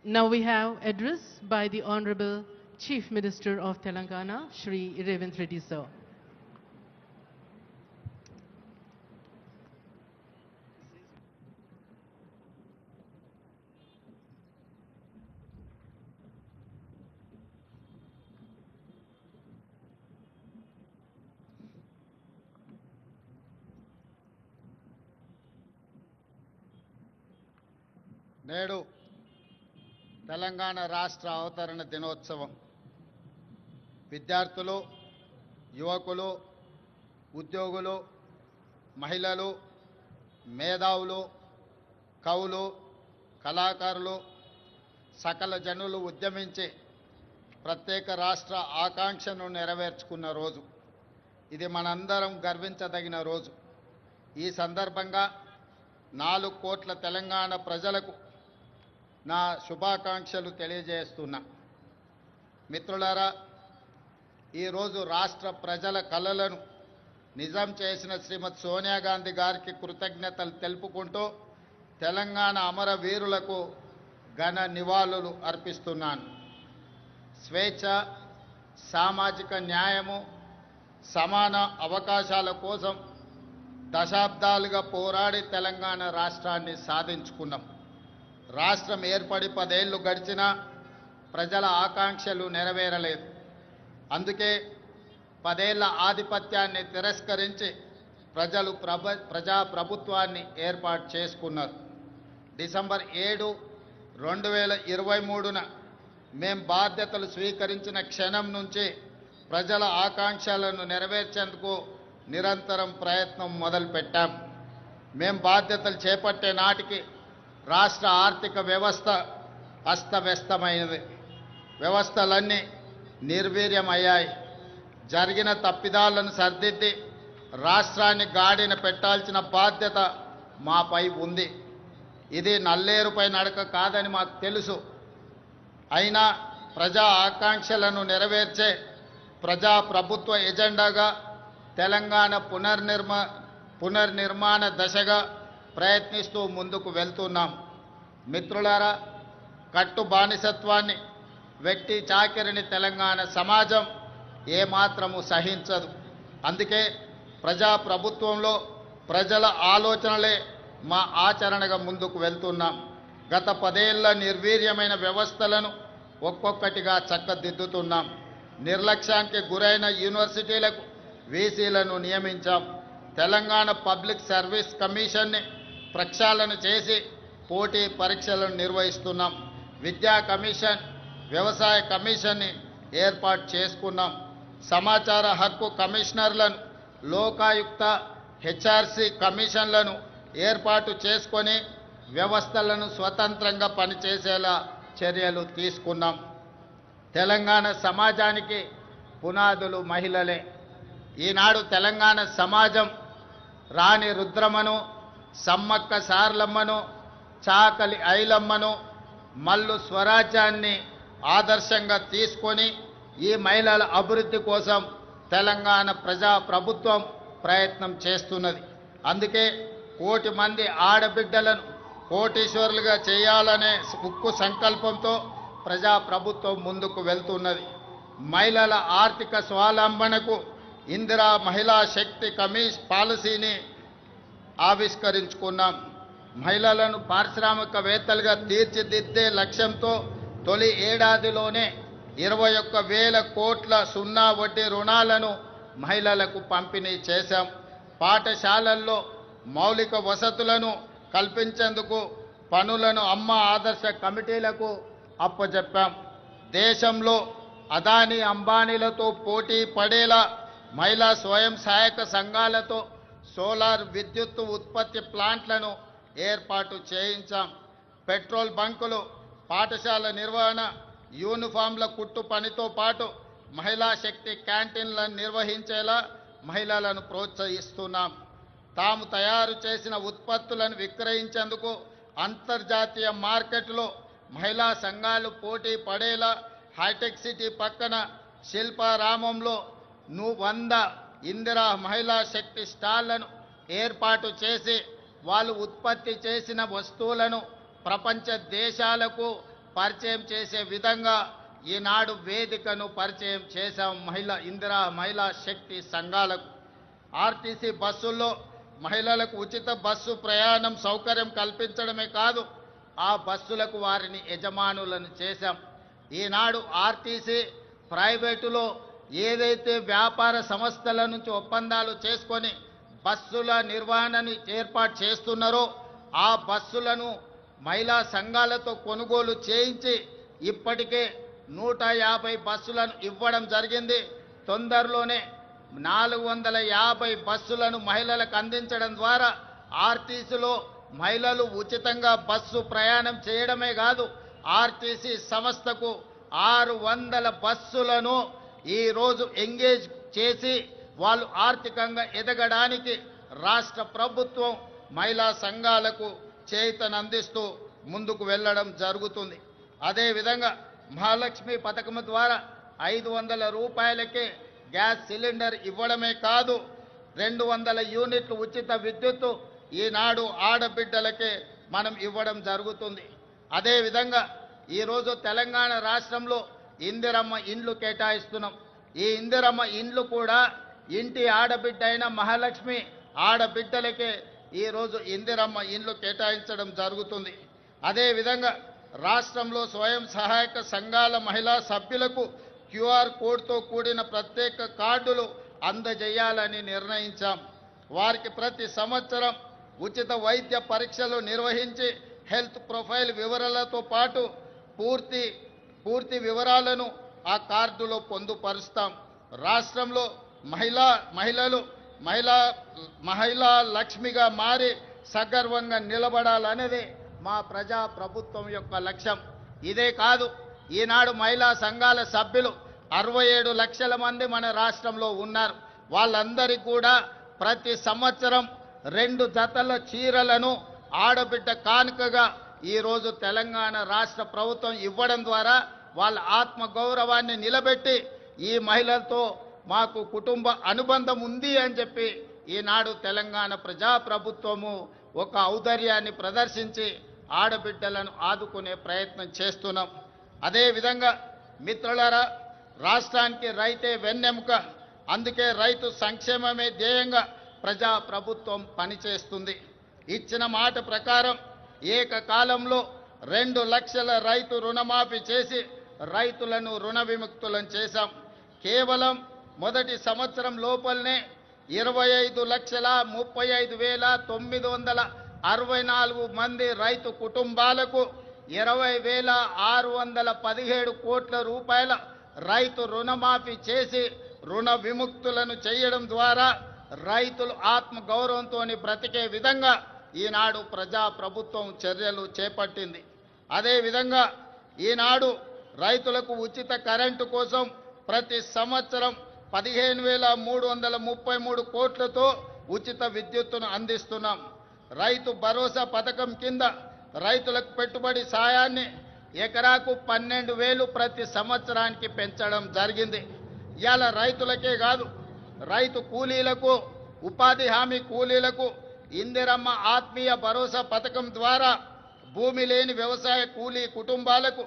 Now we have address by the Honorable Chief Minister of Telangana, Shri Revanth Reddy sir. నేడు తెలంగాణ రాష్ట్ర అవతరణ దినోత్సవం విద్యార్థులు, యువకులు, ఉద్యోగులు, మహిళలు, మేధావులు, కవులు, కళాకారులు, సకల జనులు ఉద్యమించి ప్రత్యేక రాష్ట్ర ఆకాంక్షను నెరవేర్చుకున్న రోజు. ఇది మనందరం గర్వించదగిన రోజు. ఈ సందర్భంగా 4 కోట్ల తెలంగాణ ప్రజలకు నా శుభాకాంక్షలు తెలియజేస్తున్నా. మిత్రులారా, ఈరోజు రాష్ట్ర ప్రజల కలలను నిజం చేసిన శ్రీమతి సోనియా గాంధీ గారికి కృతజ్ఞతలు తెలుపుకుంటూ తెలంగాణ అమరవీరులకు ఘన నివాళులు అర్పిస్తున్నాను. స్వేచ్ఛ, సామాజిక న్యాయము, సమాన అవకాశాల కోసం దశాబ్దాలుగా పోరాడి తెలంగాణ రాష్ట్రాన్ని సాధించుకున్నాం. రాష్ట్రం ఏర్పడి 10 ఏళ్లు గడిచినా ప్రజల ఆకాంక్షలు నెరవేరలేదు. అందుకే 10 ఏళ్ల ఆధిపత్యాన్ని తిరస్కరించి ప్రజలు ప్రజాప్రభుత్వాన్ని ఏర్పాటు చేసుకున్నారు. డిసెంబర్ 7, 2023న మేం బాధ్యతలు స్వీకరించిన క్షణం నుంచి ప్రజల ఆకాంక్షలను నెరవేర్చేందుకు నిరంతరం ప్రయత్నం మొదలుపెట్టాం. మేం బాధ్యతలు చేపట్టే నాటికి రాష్ట్ర ఆర్థిక వ్యవస్థ అస్తవ్యస్తమైనది. వ్యవస్థలన్నీ నిర్వీర్యమయ్యాయి. జరిగిన తప్పిదాలను సరిదిద్ది రాష్ట్రాన్ని గాడిన పెట్టాల్సిన బాధ్యత మాపై ఉంది. ఇది నల్లేరుపై నడక కాదని మాకు తెలుసు. అయినా ప్రజా ఆకాంక్షలను నెరవేర్చే ప్రజాప్రభుత్వ ఎజెండాగా తెలంగాణ పునర్నిర్మాణ దశగా ప్రయత్నిస్తూ ముందుకు వెళ్తున్నాం. మిత్రులారా, కట్టు బానిసత్వాన్ని, వ్యక్తి చాకిరిని తెలంగాణ సమాజం ఏమాత్రము సహించదు. అందుకే ప్రజాప్రభుత్వంలో ప్రజల ఆలోచనలే మా ఆచరణగా ముందుకు వెళ్తున్నాం. గత 10 ఏళ్ల నిర్వీర్యమైన వ్యవస్థలను ఒక్కొక్కటిగా చక్కదిద్దుతున్నాం. నిర్లక్ష్యానికి గురైన యూనివర్సిటీలకు వీసీలను నియమించాం. తెలంగాణ పబ్లిక్ సర్వీస్ కమిషన్ని ప్రక్షాళన చేసి పోటీ పరీక్షలను నిర్వహిస్తున్నాం. విద్యా కమిషన్, వ్యవసాయ కమిషన్ని ఏర్పాటు చేసుకున్నాం. సమాచార హక్కు కమిషనర్లను, లోకాయుక్త, హెచ్ఆర్సీ కమిషన్లను ఏర్పాటు చేసుకొని వ్యవస్థలను స్వతంత్రంగా పనిచేసేలా చర్యలు తీసుకున్నాం. తెలంగాణ సమాజానికి పునాదులు మహిళలే. ఈనాడు తెలంగాణ సమాజం రాణి రుద్రమను, సమ్మక్క సార్లమ్మను, చాకలి ఐలమ్మను, మల్లు స్వరాజ్యాన్ని ఆదర్శంగా తీసుకొని ఈ మహిళల అభివృద్ధి కోసం తెలంగాణ ప్రజాప్రభుత్వం ప్రయత్నం చేస్తున్నది. అందుకే 1 కోటి మంది ఆడబిడ్డలను కోటీశ్వరులుగా చేయాలనే ఉక్కు సంకల్పంతో ప్రజాప్రభుత్వం ముందుకు వెళ్తున్నది. మహిళల ఆర్థిక స్వావలంబనకు ఇందిరా మహిళా శక్తి పాలసీని ఆవిష్కరించుకున్నాం. మహిళలను పారిశ్రామికవేత్తలుగా తీర్చిదిద్దే లక్ష్యంతో తొలి ఏడాదిలోనే 21,000 కోట్ల సున్నా వడ్డీ రుణాలను మహిళలకు పంపిణీ చేశాం. పాఠశాలల్లో మౌలిక వసతులను కల్పించేందుకు పనులను అమ్మ ఆదర్శ కమిటీలకు అప్పచెప్పాం. దేశంలో అదానీ అంబానీలతో పోటీ పడేలా మహిళా స్వయం సహాయక సంఘాలతో సోలార్ విద్యుత్ ఉత్పత్తి ప్లాంట్లను ఏర్పాటు చేయించాం. పెట్రోల్ బంకులు, పాఠశాల నిర్వహణ, యూనిఫామ్ల కుట్టు పనితో పాటు మహిళా శక్తి క్యాంటీన్లను నిర్వహించేలా మహిళలను ప్రోత్సహిస్తున్నాం. తాము తయారు చేసిన ఉత్పత్తులను విక్రయించేందుకు అంతర్జాతీయ మార్కెట్లో మహిళా సంఘాలు పోటీ పడేలా హైటెక్ సిటీ పక్కన శిల్పారామంలో 100 ఇందిరా మహిళా శక్తి స్టాళ్లను ఏర్పాటు చేసి వాళ్ళు ఉత్పత్తి చేసిన వస్తువులను ప్రపంచ దేశాలకు పరిచయం చేసే విధంగా ఈనాడు వేదికను పరిచయం చేశాం. మహిళా శక్తి సంఘాలకు ఆర్టీసీ బస్సుల్లో మహిళలకు ఉచిత బస్సు ప్రయాణం సౌకర్యం కల్పించడమే కాదు, ఆ బస్సులకు వారిని యజమానులను చేశాం. ఈనాడు ఆర్టీసీ ప్రైవేటులో ఏదైతే వ్యాపార సంస్థల నుంచి ఒప్పందాలు చేసుకొని బస్సుల నిర్వహణని ఏర్పాటు చేస్తున్నారో ఆ బస్సులను మహిళా సంఘాలతో కొనుగోలు చేయించి ఇప్పటికే 150 బస్సులను ఇవ్వడం జరిగింది. తొందరలోనే 450 బస్సులను మహిళలకు అందించడం ద్వారా ఆర్టీసీలో మహిళలు ఉచితంగా బస్సు ప్రయాణం చేయడమే కాదు, ఆర్టీసీ సంస్థకు 600 బస్సులను ఈరోజు ఎంగేజ్ చేసి వాళ్ళు ఆర్థికంగా ఎదగడానికి రాష్ట్ర ప్రభుత్వం మహిళా సంఘాలకు చేయూతనందిస్తూ ముందుకు వెళ్ళడం జరుగుతుంది. అదేవిధంగా మహాలక్ష్మి పథకం ద్వారా 500 రూపాయలకే గ్యాస్ సిలిండర్ ఇవ్వడమే కాదు, 200 యూనిట్లు ఉచిత విద్యుత్తు ఈనాడు ఆడబిడ్డలకే మనం ఇవ్వడం జరుగుతుంది. అదేవిధంగా ఈరోజు తెలంగాణ రాష్ట్రంలో ఇందిరమ్మ ఇండ్లు కేటాయిస్తున్నాం. ఈ ఇందిరమ్మ ఇండ్లు కూడా ఇంటి ఆడబిడ్డ అయిన మహాలక్ష్మి ఆడబిడ్డలకే ఈరోజు ఇందిరమ్మ ఇండ్లు కేటాయించడం జరుగుతుంది. అదేవిధంగా రాష్ట్రంలో స్వయం సహాయక సంఘాల మహిళా సభ్యులకు క్యూఆర్ కోడ్తో కూడిన ప్రత్యేక కార్డులు అందజేయాలని నిర్ణయించాం. వారికి ప్రతి సంవత్సరం ఉచిత వైద్య పరీక్షలు నిర్వహించి హెల్త్ ప్రొఫైల్ వివరాలతో పాటు పూర్తి వివరాలను ఆ కార్డులో పొందుపరుస్తాం. రాష్ట్రంలో మహిళా లక్ష్మిగా మారి సగర్వంగా నిలబడాలనేది మా ప్రజా ప్రభుత్వం యొక్క లక్ష్యం. ఇదే కాదు, ఈనాడు మహిళా సంఘాల సభ్యులు 67 లక్షల మంది మన రాష్ట్రంలో ఉన్నారు. వాళ్ళందరికీ కూడా ప్రతి సంవత్సరం 2 జతల చీరలను ఆడబిడ్డ కానుకగా ఈరోజు తెలంగాణ రాష్ట్ర ప్రభుత్వం ఇవ్వడం ద్వారా వాళ్ళ ఆత్మ గౌరవాన్ని నిలబెట్టి ఈ మహిళలతో మాకు కుటుంబ అనుబంధం ఉంది అని చెప్పి ఈనాడు తెలంగాణ ప్రజాప్రభుత్వము ఒక ఔదార్యాన్ని ప్రదర్శించి ఆడబిడ్డలను ఆదుకునే ప్రయత్నం చేస్తున్నాం. అదేవిధంగా మిత్రులారా, రాష్ట్రానికి రైతే వెన్నెముక, అందుకే రైతు సంక్షేమమే ధ్యేయంగా ప్రజాప్రభుత్వం పనిచేస్తుంది. ఇచ్చిన మాట ప్రకారం ఏకకాలంలో 2 లక్షల రైతు రుణమాఫీ చేసి రైతులను రుణ విముక్తులను చేశాం. కేవలం మొదటి సంవత్సరం లోపలనే 25,35,964 మంది రైతు కుటుంబాలకు 20,617 కోట్ల రూపాయల రైతు రుణమాఫీ చేసి రుణ విముక్తులను చేయడం ద్వారా రైతులు ఆత్మ గౌరవంతో బ్రతికే విధంగా ఈనాడు ప్రజాప్రభుత్వం చర్యలు చేపట్టింది. అదేవిధంగా ఈనాడు రైతులకు ఉచిత కరెంటు కోసం ప్రతి సంవత్సరం 15,333 కోట్లతో ఉచిత విద్యుత్తును అందిస్తున్నాం. రైతు భరోసా పథకం కింద రైతులకు పెట్టుబడి సాయాన్ని ఎకరాకు 12,000 ప్రతి సంవత్సరానికి పెంచడం జరిగింది. ఇవాళ రైతులకే కాదు, రైతు కూలీలకు, ఉపాధి హామీ కూలీలకు ఇందిరమ్మ ఆత్మీయ భరోసా పథకం ద్వారా భూమి లేని వ్యవసాయ కూలీ కుటుంబాలకు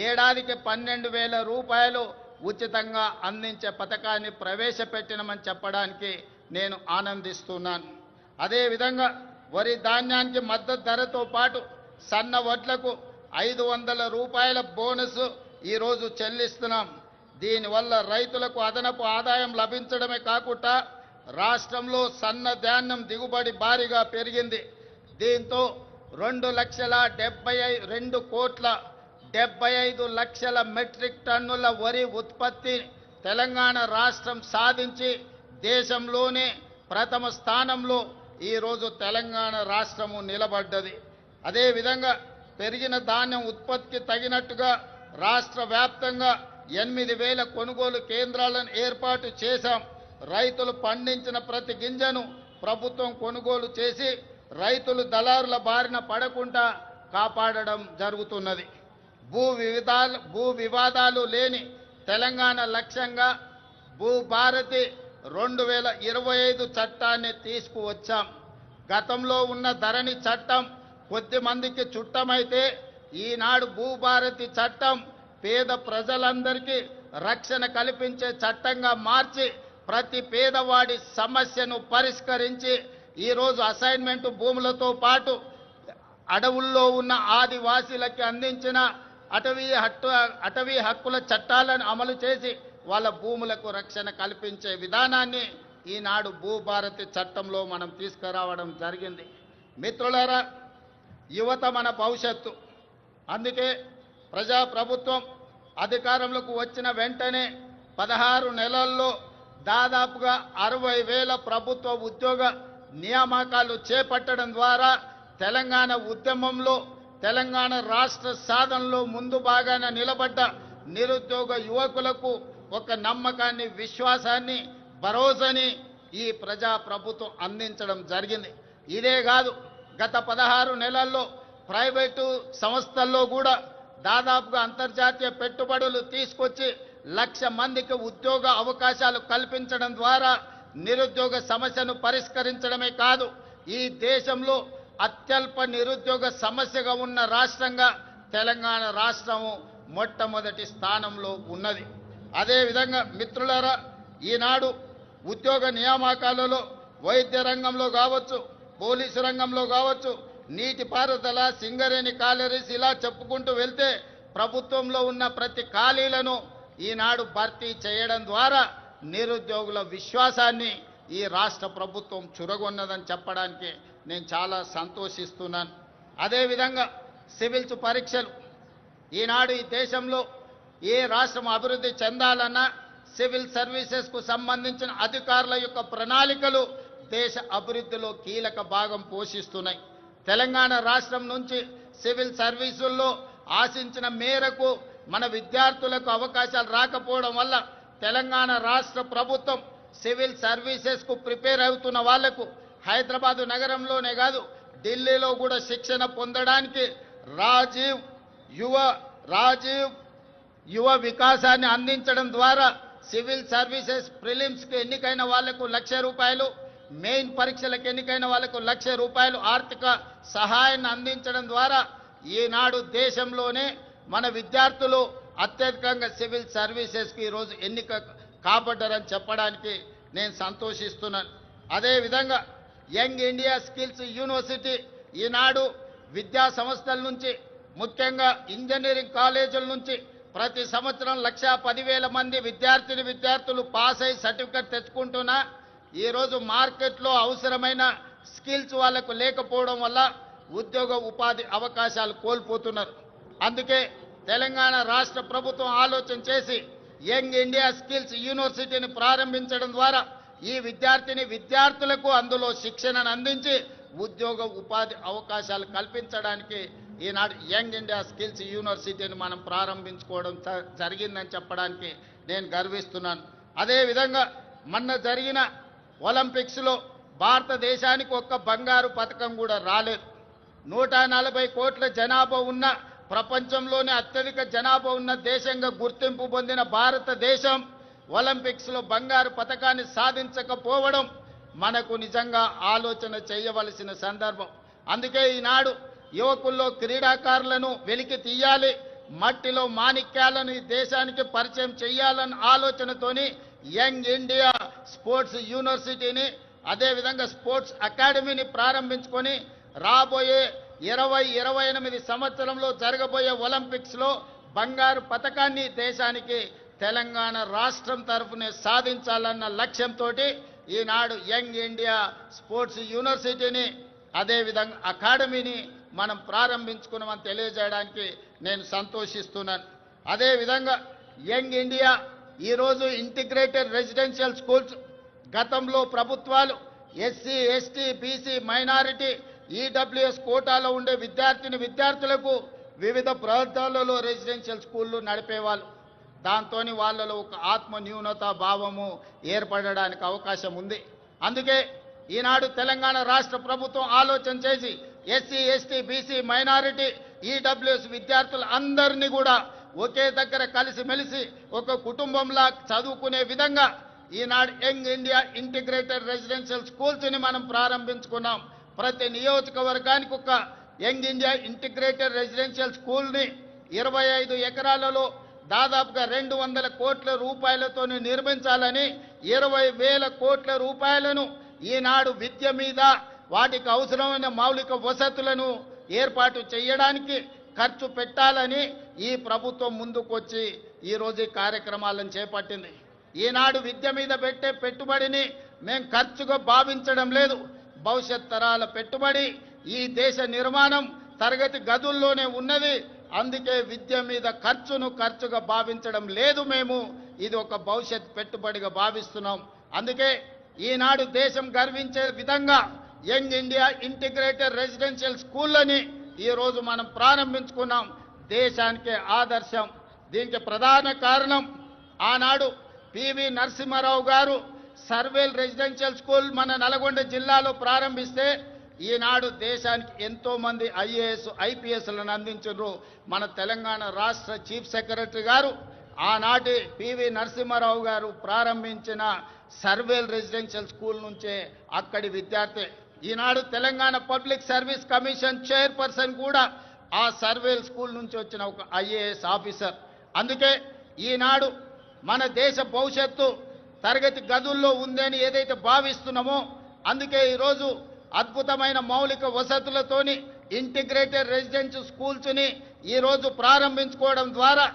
ఏడాదికి 12,000 రూపాయలు ఉచితంగా అందించే పథకాన్ని ప్రవేశపెట్టినమని చెప్పడానికి నేను ఆనందిస్తున్నాను. అదేవిధంగా వరి ధాన్యానికి మద్దతు ధరతో పాటు సన్న వడ్లకు 500 రూపాయల బోనస్ ఈరోజు చెల్లిస్తున్నాం. దీనివల్ల రైతులకు అదనపు ఆదాయం లభించడమే కాకుండా రాష్ట్రంలో సన్న ధాన్యం దిగుబడి భారీగా పెరిగింది. దీంతో 2,72,75,00,000 మెట్రిక్ టన్నుల వరి ఉత్పత్తి తెలంగాణ రాష్ట్రం సాధించి దేశంలోనే ప్రథమ స్థానంలో ఈరోజు తెలంగాణ రాష్ట్రము నిలబడ్డది. అదేవిధంగా పెరిగిన ధాన్యం ఉత్పత్తికి తగినట్టుగా రాష్ట్ర వ్యాప్తంగా 8,000 కొనుగోలు కేంద్రాలను ఏర్పాటు చేశాం. రైతులు పండించిన ప్రతి గింజను ప్రభుత్వం కొనుగోలు చేసి రైతులు దళారుల బారిన పడకుండా కాపాడడం జరుగుతున్నది. భూ వివాదాలు లేని తెలంగాణ లక్ష్యంగా భూభారతి 2025 చట్టాన్ని తీసుకువచ్చాం. గతంలో ఉన్న ధరణి చట్టం కొద్ది మందికి చుట్టమైతే ఈనాడు భూభారతి చట్టం పేద ప్రజలందరికీ రక్షణ కల్పించే చట్టంగా మార్చి ప్రతి పేదవాడి సమస్యను పరిష్కరించి ఈరోజు అసైన్మెంట్ భూములతో పాటు అడవుల్లో ఉన్న ఆదివాసీలకి అందించిన అటవీ హక్కుల చట్టాలను అమలు చేసి వాళ్ళ భూములకు రక్షణ కల్పించే విధానాన్ని ఈనాడు భూభారతి చట్టంలో మనం తీసుకురావడం జరిగింది. మిత్రులారా, యువత మన భవిష్యత్తు. అందుకే ప్రజాప్రభుత్వం అధికారంలోకి వచ్చిన వెంటనే 16 నెలల్లో దాదాపుగా 60,000 ప్రభుత్వ ఉద్యోగ నియామకాలు చేపట్టడం ద్వారా తెలంగాణ ఉద్యమంలో తెలంగాణ రాష్ట్ర సాధనలో ముందు భాగాన నిలబడ్డ నిరుద్యోగ యువకులకు ఒక నమ్మకాన్ని, విశ్వాసాన్ని, భరోసాని ఈ ప్రజాప్రభుత్వం అందించడం జరిగింది. ఇదే కాదు, గత 16 నెలల్లో ప్రైవేటు సంస్థల్లో కూడా దాదాపుగా అంతర్జాతీయ పెట్టుబడులు తీసుకొచ్చి 1,00,000 మందికి ఉద్యోగ అవకాశాలు కల్పించడం ద్వారా నిరుద్యోగ సమస్యను పరిష్కరించడమే కాదు, ఈ దేశంలో అత్యల్ప నిరుద్యోగ సమస్యగా ఉన్న రాష్ట్రంగా తెలంగాణ రాష్ట్రము మొట్టమొదటి స్థానంలో ఉన్నది. అదేవిధంగా మిత్రులారా, ఈనాడు ఉద్యోగ నియామకాలలో వైద్య రంగంలో కావచ్చు, పోలీసు రంగంలో కావచ్చు, నీటిపారుదల, సింగరేణి కాలరీస్ ఇలా చెప్పుకుంటూ వెళ్తే ప్రభుత్వంలో ఉన్న ప్రతి ఖాళీలను ఈనాడు భర్తీ చేయడం ద్వారా నిరుద్యోగుల విశ్వాసాన్ని ఈ రాష్ట్ర ప్రభుత్వం చురగొన్నదని చెప్పడానికి నేను చాలా సంతోషిస్తున్నాను. అదేవిధంగా సివిల్స్ పరీక్షలు ఈనాడు ఈ దేశంలో ఏ రాష్ట్రం అభివృద్ధి చెందాలన్నా సివిల్ సర్వీసెస్కు సంబంధించిన అధికారుల యొక్క ప్రణాళికలు దేశ అభివృద్ధిలో కీలక భాగం పోషిస్తున్నాయి. తెలంగాణ రాష్ట్రం నుంచి సివిల్ సర్వీసుల్లో ఆశించిన మేరకు మన విద్యార్థులకు అవకాశాలు రాకపోవడం వల్ల తెలంగాణ రాష్ట్ర ప్రభుత్వం సివిల్ సర్వీసెస్కు ప్రిపేర్ అవుతున్న వాళ్లకు హైదరాబాదు నగరంలోనే కాదు, ఢిల్లీలో కూడా శిక్షణ పొందడానికి రాజీవ్ యువ వికాసాన్ని అందించడం ద్వారా సివిల్ సర్వీసెస్ ప్రిలిమ్స్కి ఎన్నికైన వాళ్లకు ₹1,00,000, మెయిన్ పరీక్షలకు ఎన్నికైన వాళ్లకు ₹1,00,000 ఆర్థిక సహాయాన్ని అందించడం ద్వారా ఈనాడు దేశంలోనే మన విద్యార్థులు అత్యధికంగా సివిల్ సర్వీసెస్కి ఈరోజు ఎన్నిక కాబడ్డారని చెప్పడానికి నేను సంతోషిస్తున్నాను. అదేవిధంగా యంగ్ ఇండియా స్కిల్స్ యూనివర్సిటీ ఈనాడు విద్యా సంస్థల నుంచి, ముఖ్యంగా ఇంజనీరింగ్ కాలేజీల నుంచి ప్రతి సంవత్సరం 1,10,000 మంది విద్యార్థులు పాస్ అయ్యి సర్టిఫికెట్ తెచ్చుకుంటున్నా ఈరోజు మార్కెట్లో అవసరమైన స్కిల్స్ వాళ్ళకు లేకపోవడం వల్ల ఉద్యోగ ఉపాధి అవకాశాలు కోల్పోతున్నారు. అందుకే తెలంగాణ రాష్ట్ర ప్రభుత్వం ఆలోచన చేసి యంగ్ ఇండియా స్కిల్స్ యూనివర్సిటీని ప్రారంభించడం ద్వారా ఈ విద్యార్థులకు అందులో శిక్షణను అందించి ఉద్యోగ ఉపాధి అవకాశాలు కల్పించడానికి ఈనాడు యంగ్ ఇండియా స్కిల్స్ యూనివర్సిటీని మనం ప్రారంభించుకోవడం జరిగిందని చెప్పడానికి నేను గర్విస్తున్నాను. అదేవిధంగా మొన్న జరిగిన ఒలింపిక్స్లో భారతదేశానికి ఒక్క బంగారు పథకం కూడా రాలేదు. 140 కోట్ల జనాభా ఉన్న ప్రపంచంలోనే అత్యధిక జనాభా ఉన్న దేశంగా గుర్తింపు పొందిన భారతదేశం ఒలింపిక్స్లో బంగారు పథకాన్ని సాధించకపోవడం మనకు నిజంగా ఆలోచన చేయవలసిన సందర్భం. అందుకే ఈనాడు యువకుల్లో క్రీడాకారులను వెలికి తీయాలి, మట్టిలో మాణిక్యాలను ఈ దేశానికి పరిచయం చేయాలన్న ఆలోచనతోని యంగ్ ఇండియా స్పోర్ట్స్ యూనివర్సిటీని, అదేవిధంగా స్పోర్ట్స్ అకాడమీని ప్రారంభించుకొని రాబోయే 2028 సంవత్సరంలో జరగబోయే ఒలింపిక్స్లో బంగారు పథకాన్ని దేశానికి తెలంగాణ రాష్ట్రం తరఫునే సాధించాలన్న లక్ష్యంతో ఈనాడు యంగ్ ఇండియా స్పోర్ట్స్ యూనివర్సిటీని, అదేవిధంగా అకాడమీని మనం ప్రారంభించుకున్నామని తెలియజేయడానికి నేను సంతోషిస్తున్నాను. అదేవిధంగా యంగ్ ఇండియా ఈరోజు ఇంటిగ్రేటెడ్ రెసిడెన్షియల్ స్కూల్స్, గతంలో ప్రభుత్వాలు SC, ST, BC, minority, EWS కోటాలో ఉండే విద్యార్థులకు వివిధ ప్రాంతాలలో రెసిడెన్షియల్ స్కూళ్ళు నడిపేవాళ్ళు. దాంతో వాళ్ళలో ఒక ఆత్మ న్యూనతా భావము ఏర్పడడానికి అవకాశం ఉంది. అందుకే ఈనాడు తెలంగాణ రాష్ట్ర ప్రభుత్వం ఆలోచన చేసి SC, ST, BC, minority, EWS విద్యార్థులు అందరినీ కూడా ఒకే దగ్గర కలిసిమెలిసి ఒక కుటుంబంలా చదువుకునే విధంగా ఈనాడు యంగ్ ఇండియా ఇంటిగ్రేటెడ్ రెసిడెన్షియల్ స్కూల్స్ని మనం ప్రారంభించుకున్నాం. ప్రతి నియోజకవర్గానికి ఒక యంగ్ ఇండియా ఇంటిగ్రేటెడ్ రెసిడెన్షియల్ స్కూల్ని 25 ఎకరాలలో దాదాపుగా 200 కోట్ల రూపాయలతో నిర్మించాలని 20,000 కోట్ల రూపాయలను ఈనాడు విద్య మీద వాటికి అవసరమైన మౌలిక వసతులను ఏర్పాటు చేయడానికి ఖర్చు పెట్టాలని ఈ ప్రభుత్వం ముందుకొచ్చి ఈరోజు ఈ కార్యక్రమాలను చేపట్టింది. ఈనాడు విద్య మీద పెట్టే పెట్టుబడిని మేము ఖర్చుగా భావించడం లేదు. భవిష్యత్ తరాల పెట్టుబడి, ఈ దేశ నిర్మాణం తరగతి గదుల్లోనే ఉన్నది. అందుకే విద్య మీద ఖర్చుగా భావించడం లేదు. మేము ఇది ఒక భవిష్యత్ పెట్టుబడిగా భావిస్తున్నాం. అందుకే ఈనాడు దేశం గర్వించే విధంగా యంగ్ ఇండియా ఇంటిగ్రేటెడ్ రెసిడెన్షియల్ స్కూళ్ళని ఈరోజు మనం ప్రారంభించుకున్నాం. దేశానికే ఆదర్శం. దీనికి ప్రధాన కారణం ఆనాడు పివి నరసింహారావు గారు సర్వేల్ రెసిడెన్షియల్ స్కూల్ మన నల్గొండ జిల్లాలో ప్రారంభిస్తే ఈనాడు దేశానికి ఎంతో మంది ఐఏఎస్ ఐపీఎస్లను అందించారు. మన తెలంగాణ రాష్ట్ర చీఫ్ సెక్రటరీ గారు ఆనాటి పివి నరసింహారావు గారు ప్రారంభించిన సర్వేల్ రెసిడెన్షియల్ స్కూల్ నుంచే అక్కడి విద్యార్థి. Eenadu Telangana public service commission chairperson కూడా ఆ సర్వేల్ స్కూల్ నుంచి వచ్చిన ఒక ఐఏఎస్ ఆఫీసర్. అందుకే ఈనాడు మన దేశ భవిష్యత్తు తరగతి గదుల్లో ఉందని ఏదైతే భావిస్తున్నామో, అందుకే ఈరోజు అద్భుతమైన మౌలిక వసతులతోని ఇంటిగ్రేటెడ్ రెసిడెన్షియల్ స్కూల్స్ని ఈరోజు ప్రారంభించుకోవడం ద్వారా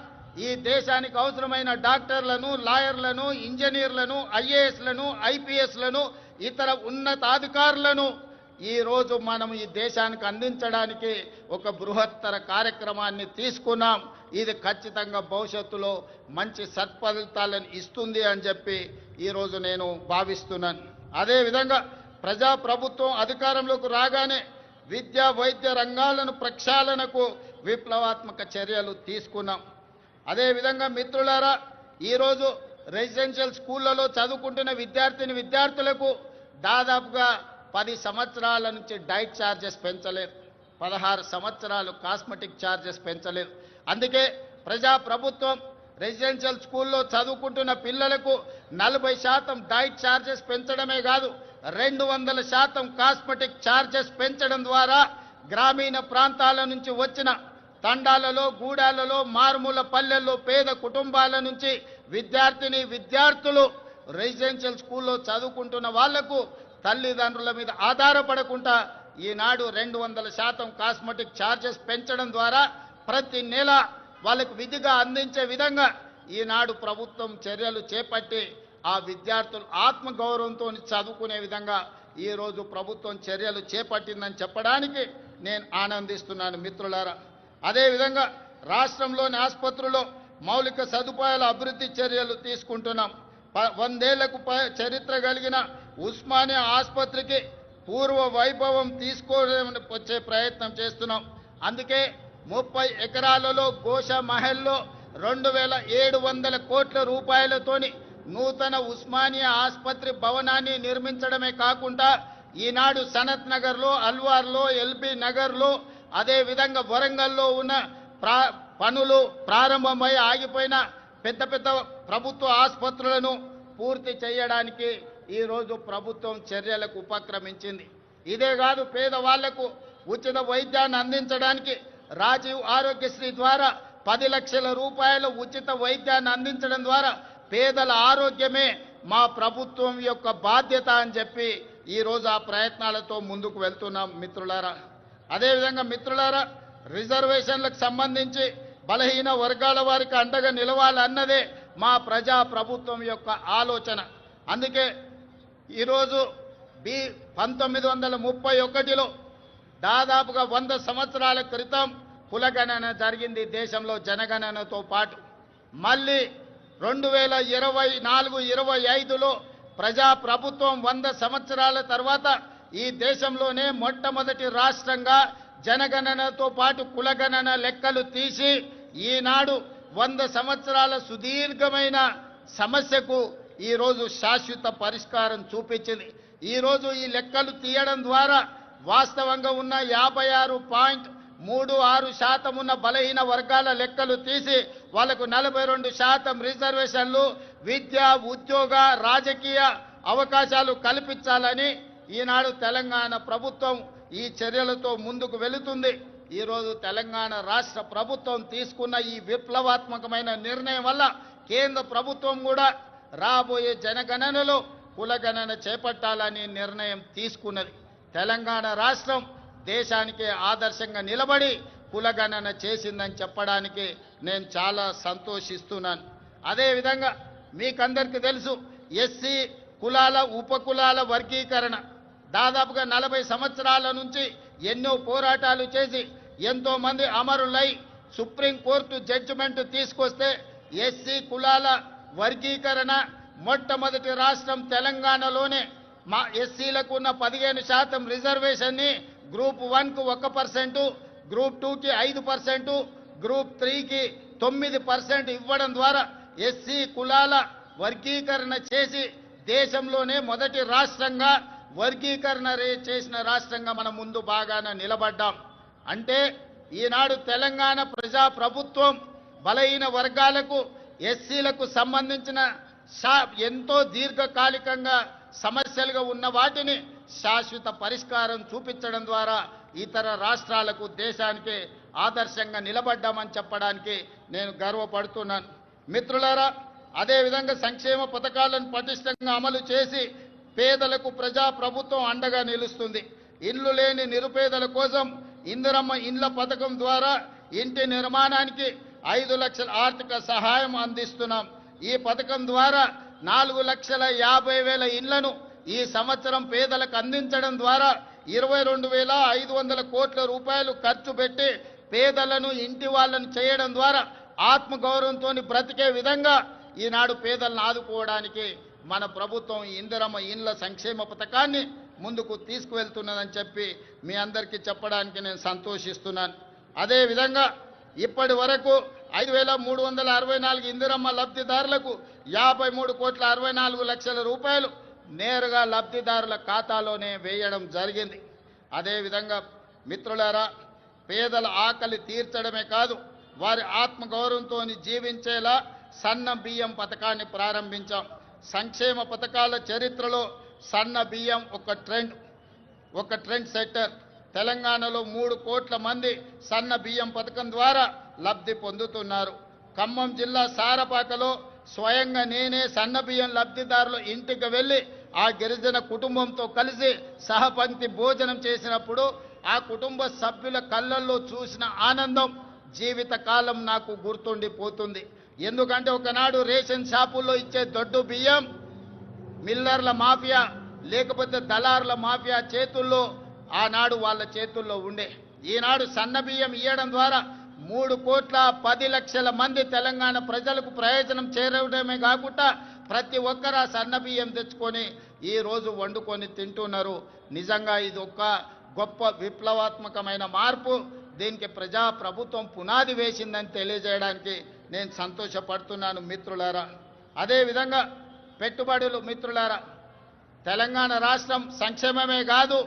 ఈ దేశానికి అవసరమైన డాక్టర్లను, లాయర్లను, ఇంజనీర్లను, ఐఏఎస్లను, ఐపీఎస్లను, ఇతర ఉన్నతాధికారులను ఈరోజు మనం ఈ దేశానికి అందించడానికి ఒక బృహత్తర కార్యక్రమాన్ని తీసుకున్నాం. ఇది ఖచ్చితంగా భవిష్యత్తులో మంచి సత్ఫలితాలను ఇస్తుంది అని చెప్పి ఈరోజు నేను భావిస్తున్నాను. అదేవిధంగా ప్రజాప్రభుత్వం అధికారంలోకి రాగానే విద్యా వైద్య రంగాలను ప్రక్షాళనకు విప్లవాత్మక చర్యలు తీసుకున్నాం. అదేవిధంగా మిత్రులారా, ఈరోజు రెసిడెన్షియల్ స్కూళ్లలో చదువుకుంటున్న విద్యార్థులకు దాదాపుగా 10 సంవత్సరాల నుంచి డైట్ ఛార్జెస్ పెంచలేదు. 16 సంవత్సరాలు కాస్మెటిక్ ఛార్జెస్ పెంచలేదు. అందుకే ప్రజాప్రభుత్వం రెసిడెన్షియల్ స్కూల్లో చదువుకుంటున్న పిల్లలకు 40% డైట్ ఛార్జెస్ పెంచడమే కాదు, 200% కాస్మెటిక్ ఛార్జెస్ పెంచడం ద్వారా గ్రామీణ ప్రాంతాల నుంచి వచ్చిన తండాలలో, గూడాలలో, మారుమూల పల్లెల్లో పేద కుటుంబాల నుంచి విద్యార్థులు రెసిడెన్షియల్ స్కూల్లో చదువుకుంటున్న వాళ్లకు తల్లిదండ్రుల మీద ఆధారపడకుండా ఈనాడు 200% కాస్మెటిక్ ఛార్జెస్ పెంచడం ద్వారా ప్రతి నెల వాళ్ళకు విధిగా అందించే విధంగా ఈనాడు ప్రభుత్వం చర్యలు చేపట్టి ఆ విద్యార్థులు ఆత్మగౌరవంతో చదువుకునే విధంగా ఈరోజు ప్రభుత్వం చర్యలు చేపట్టిందని చెప్పడానికి నేను ఆనందిస్తున్నాను మిత్రులారా. అదేవిధంగా రాష్ట్రంలోని ఆసుపత్రుల్లో మౌలిక సదుపాయాల అభివృద్ధి చర్యలు తీసుకుంటున్నాం. 100 ఏళ్లకు చరిత్ర కలిగిన ఉస్మానియా ఆసుపత్రికి పూర్వ వైభవం వచ్చే ప్రయత్నం చేస్తున్నాం. అందుకే 30 ఎకరాలలో గోషా మహల్లో 2,700 కోట్ల రూపాయలతోని నూతన ఉస్మానియా ఆసుపత్రి భవనాన్ని నిర్మించడమే కాకుండా ఈనాడు సనత్ నగర్లో, అల్వార్లో, ఎల్బీ నగర్లో, అదేవిధంగా వరంగల్లో ఉన్న పనులు ప్రారంభమై ఆగిపోయిన పెద్ద ప్రభుత్వ ఆసుపత్రులను పూర్తి చేయడానికి ఈరోజు ప్రభుత్వం చర్యలకు ఉపక్రమించింది. ఇదే కాదు, పేదవాళ్లకు ఉచిత వైద్యాన్ని అందించడానికి రాజీవ్ ఆరోగ్యశ్రీ ద్వారా 10 లక్షల రూపాయల ఉచిత వైద్యాన్ని అందించడం ద్వారా పేదల ఆరోగ్యమే మా ప్రభుత్వం యొక్క బాధ్యత అని చెప్పి ఈరోజు ఆ ప్రయత్నాలతో ముందుకు వెళ్తున్నాం మిత్రులారా. అదేవిధంగా మిత్రులారా, రిజర్వేషన్లకు సంబంధించి బలహీన వర్గాల వారికి అండగా నిలవాలన్నదే మా ప్రజా ప్రభుత్వం యొక్క ఆలోచన. అందుకే ఈరోజు 1931లో దాదాపుగా 100 సంవత్సరాల క్రితం కులగణన జరిగింది దేశంలో జనగణనతో పాటు. మళ్ళీ 2024-25లో ప్రజా ప్రభుత్వం 100 సంవత్సరాల తర్వాత ఈ దేశంలోనే మొట్టమొదటి రాష్ట్రంగా జనగణనతో పాటు కులగణన లెక్కలు తీసి ఈనాడు 100 సంవత్సరాల సుదీర్ఘమైన సమస్యకు ఈరోజు శాశ్వత పరిష్కారం చూపించింది. ఈరోజు ఈ లెక్కలు తీయడం ద్వారా వాస్తవంగా ఉన్న 56.36% ఉన్న బలహీన వర్గాల లెక్కలు తీసి వాళ్ళకు 42% రిజర్వేషన్లు, విద్య, ఉద్యోగ, రాజకీయ అవకాశాలు కల్పించాలని ఈనాడు తెలంగాణ ప్రభుత్వం ఈ చర్యలతో ముందుకు వెళుతుంది. ఈరోజు తెలంగాణ రాష్ట్ర ప్రభుత్వం తీసుకున్న ఈ విప్లవాత్మకమైన నిర్ణయం వల్ల కేంద్ర ప్రభుత్వం కూడా రాబోయే జనగణనలో కులగణన చేపట్టాలని నిర్ణయం తీసుకున్నది. తెలంగాణ రాష్ట్రం దేశానికి ఆదర్శంగా నిలబడి కులగణన చేసిందని చెప్పడానికి నేను చాలా సంతోషిస్తున్నాను. అదేవిధంగా మీకందరికీ తెలుసు, ఎస్సీ కులాల ఉపకులాల వర్గీకరణ దాదాపుగా 40 సంవత్సరాల నుంచి ఎన్నో పోరాటాలు చేసి ఎంతో మంది అమరులై సుప్రీంకోర్టు జడ్జిమెంట్ తీసుకొస్తే ఎస్సీ కులాల వర్గీకరణ మొట్టమొదటి రాష్ట్రం తెలంగాణలోనే మా ఎస్సీలకు ఉన్న 15% రిజర్వేషన్ని గ్రూప్ 1కు 1%, గ్రూప్ 2కి 5%, గ్రూప్ 3కి 9% ఇవ్వడం ద్వారా ఎస్సీ కులాల వర్గీకరణ చేసి దేశంలోనే మొదటి రాష్ట్రంగా వర్గీకరణ చేసిన రాష్ట్రంగా మనం ముందు బాగాన నిలబడ్డాం. అంటే ఈనాడు తెలంగాణ ప్రజా ప్రభుత్వం బలహీన వర్గాలకు ఎస్సీలకు సంబంధించిన ఎంతో దీర్ఘకాలికంగా సమస్యలుగా ఉన్న వాటిని శాశ్వత పరిష్కారం చూపించడం ద్వారా ఇతర రాష్ట్రాలకు దేశానికి ఆదర్శంగా నిలబడ్డామని చెప్పడానికి నేను గర్వపడుతున్నాను. మిత్రులారా, అదేవిధంగా సంక్షేమ పథకాలను పటిష్టంగా అమలు చేసి పేదలకు ప్రజా ప్రభుత్వం అండగా నిలుస్తుంది. ఇల్లు లేని నిరుపేదల కోసం ఇందిరమ్మ ఇండ్ల పథకం ద్వారా ఇంటి నిర్మాణానికి 5 లక్షల ఆర్థిక సహాయం అందిస్తున్నాం. ఈ పథకం ద్వారా 4,50,000 ఇళ్లను ఈ సంవత్సరం పేదలకు అందించడం ద్వారా 22,500 కోట్ల రూపాయలు ఖర్చు పెట్టి పేదలను ఇంటి వాళ్ళను చేయడం ద్వారా ఆత్మగౌరవంతో బ్రతికే విధంగా ఈనాడు పేదలను ఆదుకోవడానికి మన ప్రభుత్వం ఇందిరమ్మ ఇండ్ల సంక్షేమ పథకాన్ని ముందుకు తీసుకువెళ్తున్నదని చెప్పి మీ అందరికీ చెప్పడానికి నేను సంతోషిస్తున్నాను. అదేవిధంగా ఇప్పటి వరకు 5,364 ఇందిరమ్మ లబ్ధిదారులకు 53,64,00,000 రూపాయలు నేరుగా లబ్ధిదారుల ఖాతాలోనే వేయడం జరిగింది. అదేవిధంగా మిత్రులారా, పేదల ఆకలి తీర్చడమే కాదు, వారి ఆత్మగౌరవంతో జీవించేలా సన్న బియ్యం పథకాన్ని ప్రారంభించాం. సంక్షేమ పథకాల చరిత్రలో సన్న బియ్యం ఒక ట్రెండ్ సెట్టర్. తెలంగాణలో 3 కోట్ల మంది సన్న బియ్యం పథకం ద్వారా లబ్ధి పొందుతున్నారు. ఖమ్మం జిల్లా సారపాకలో స్వయంగా నేనే సన్న బియ్యం లబ్ధిదారుల ఇంటికి వెళ్ళి ఆ గిరిజన కుటుంబంతో కలిసి సహపంక్తి భోజనం చేసినప్పుడు ఆ కుటుంబ సభ్యుల కళ్ళల్లో చూసిన ఆనందం జీవితకాలం నాకు గుర్తుండిపోతుంది. ఎందుకంటే ఒకనాడు రేషన్ షాపుల్లో ఇచ్చే దొడ్డు బియ్యం మిల్లర్ల మాఫియా లేకపోతే దళారుల మాఫియా చేతుల్లో ఆనాడు వాళ్ళ చేతుల్లో ఉండే. ఈనాడు సన్న బియ్యం ఇవ్వడం ద్వారా 3,10,00,000 మంది తెలంగాణ ప్రజలకు ప్రయోజనం చేరడమే కాకుండా ప్రతి ఒక్కరు ఆ సన్న బియ్యం తెచ్చుకొని ఈరోజు వండుకొని తింటున్నారు. నిజంగా ఇది ఒక గొప్ప విప్లవాత్మకమైన మార్పు. దీనికి ప్రజా ప్రభుత్వం పునాది వేసిందని తెలియజేయడానికి నేను సంతోషపడుతున్నాను మిత్రులారా. అదేవిధంగా పెట్టుబడులు మిత్రులారా, తెలంగాణ రాష్ట్రం సంక్షేమమే కాదు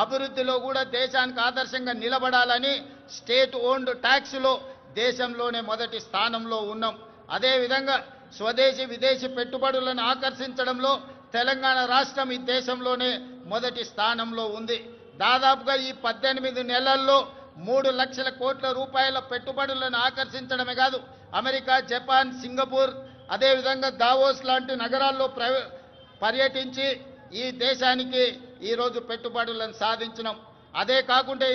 అభివృద్ధిలో కూడా దేశానికి ఆదర్శంగా నిలబడాలని స్టేట్ ఓన్డ్ ట్యాక్స్లో దేశంలోనే మొదటి స్థానంలో ఉన్నాం. అదేవిధంగా స్వదేశీ విదేశీ పెట్టుబడులను ఆకర్షించడంలో తెలంగాణ రాష్ట్రం ఈ దేశంలోనే మొదటి స్థానంలో ఉంది. దాదాపుగా ఈ 18 నెలల్లో 3 లక్షల కోట్ల రూపాయల పెట్టుబడులను ఆకర్షించడమే కాదు, అమెరికా, జపాన్, సింగపూర్, అదేవిధంగా దావోస్ లాంటి నగరాల్లో పర్యటించి ఈ దేశానికి ఈరోజు పెట్టుబడులను సాధించినాం. అదే కాకుండా